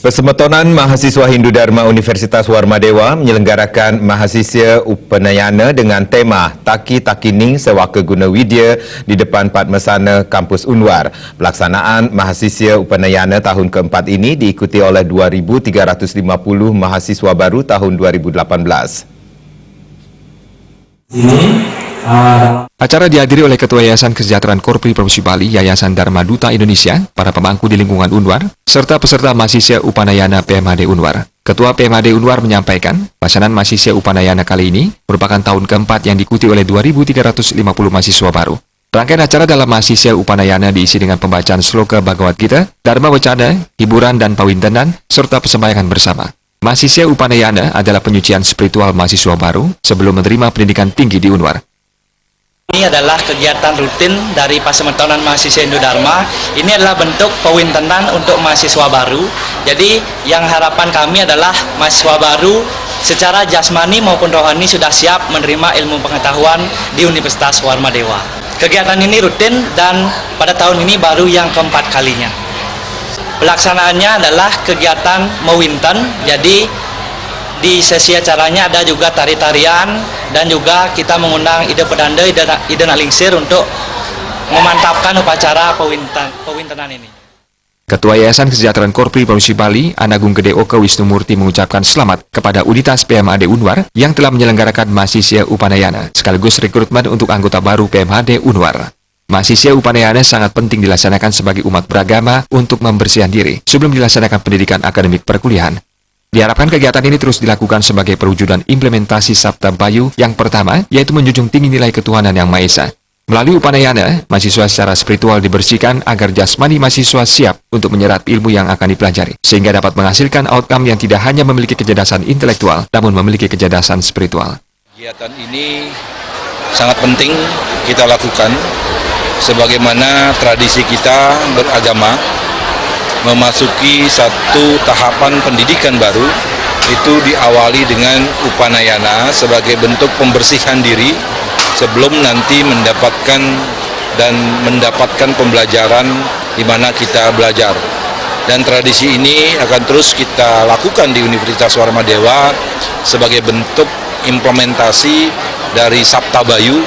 Persemetonan Mahasiswa Hindu Dharma Universitas Warmadewa menyelenggarakan Mahasiswa Upanayana dengan tema Taki Takining Sewaka Guna Widya di depan Padmasana Kampus Unwar. Pelaksanaan Mahasiswa Upanayana tahun keempat ini diikuti oleh 2,350 mahasiswa baru tahun 2018. Acara dihadiri oleh Ketua Yayasan Kesejahteraan Korpri Provinsi Bali, Yayasan Dharma Duta Indonesia, para pemangku di lingkungan Unwar, serta peserta Mahasiswa Upanayana PMHD Unwar. Ketua PMHD Unwar menyampaikan, pelaksanaan Mahasiswa Upanayana kali ini merupakan tahun keempat yang diikuti oleh 2.350 mahasiswa baru. Rangkaian acara dalam Mahasiswa Upanayana diisi dengan pembacaan sloka Bhagavad Gita, Dharma Wacana, hiburan dan pawintenan, serta persembayangan bersama. Mahasiswa Upanayana adalah penyucian spiritual mahasiswa baru sebelum menerima pendidikan tinggi di Unwar. Ini adalah kegiatan rutin dari Persemetonan Mahasiswa Hindu Dharma. Ini adalah bentuk pawintenan untuk mahasiswa baru. Jadi yang harapan kami adalah mahasiswa baru secara jasmani maupun rohani sudah siap menerima ilmu pengetahuan di Universitas Warmadewa. Kegiatan ini rutin dan pada tahun ini baru yang keempat kalinya. Pelaksanaannya adalah kegiatan mewinten, jadi di sesi acaranya ada juga tari-tarian dan juga kita mengundang Ida Pedanda, Ida Nalingsir untuk memantapkan upacara pawintenan ini. Ketua Yayasan Kesejahteraan Korpri Provinsi Bali, Anagung Gede Oke Wisnumurti mengucapkan selamat kepada Unitas PMHD Unwar yang telah menyelenggarakan Mahasiswa Upanayana sekaligus rekrutmen untuk anggota baru PMHD Unwar. Mahasiswa Upanayana sangat penting dilaksanakan sebagai umat beragama untuk membersihkan diri sebelum dilaksanakan pendidikan akademik perkuliahan. Diharapkan kegiatan ini terus dilakukan sebagai perwujudan implementasi Sabta Bayu yang pertama, yaitu menjunjung tinggi nilai ketuhanan yang Maha Esa. Melalui Upanayana, mahasiswa secara spiritual dibersihkan agar jasmani mahasiswa siap untuk menyerap ilmu yang akan dipelajari, sehingga dapat menghasilkan outcome yang tidak hanya memiliki kecerdasan intelektual, namun memiliki kecerdasan spiritual. Kegiatan ini sangat penting kita lakukan, sebagaimana tradisi kita beragama, memasuki satu tahapan pendidikan baru, itu diawali dengan Upanayana sebagai bentuk pembersihan diri sebelum nanti mendapatkan pembelajaran di mana kita belajar. Dan tradisi ini akan terus kita lakukan di Universitas Warmadewa sebagai bentuk implementasi dari Sabta Bayu,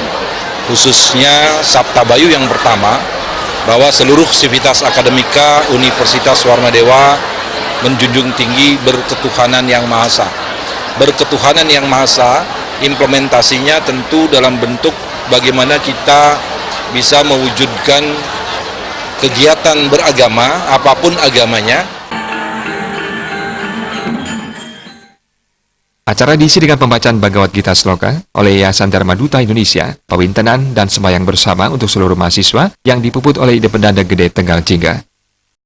khususnya Sabta Bayu yang pertama, bahwa seluruh sivitas akademika Universitas Warmadewa menjunjung tinggi berketuhanan yang Maha Esa. Berketuhanan yang Maha Esa, implementasinya tentu dalam bentuk bagaimana kita bisa mewujudkan kegiatan beragama, apapun agamanya. Acara diisi dengan pembacaan Bhagavad Gita Sloka oleh Yayasan Dharma Duta Indonesia, pawintenan dan sembahyang bersama untuk seluruh mahasiswa yang dipuput oleh Ida Pedanda Gede Tegal Jingga.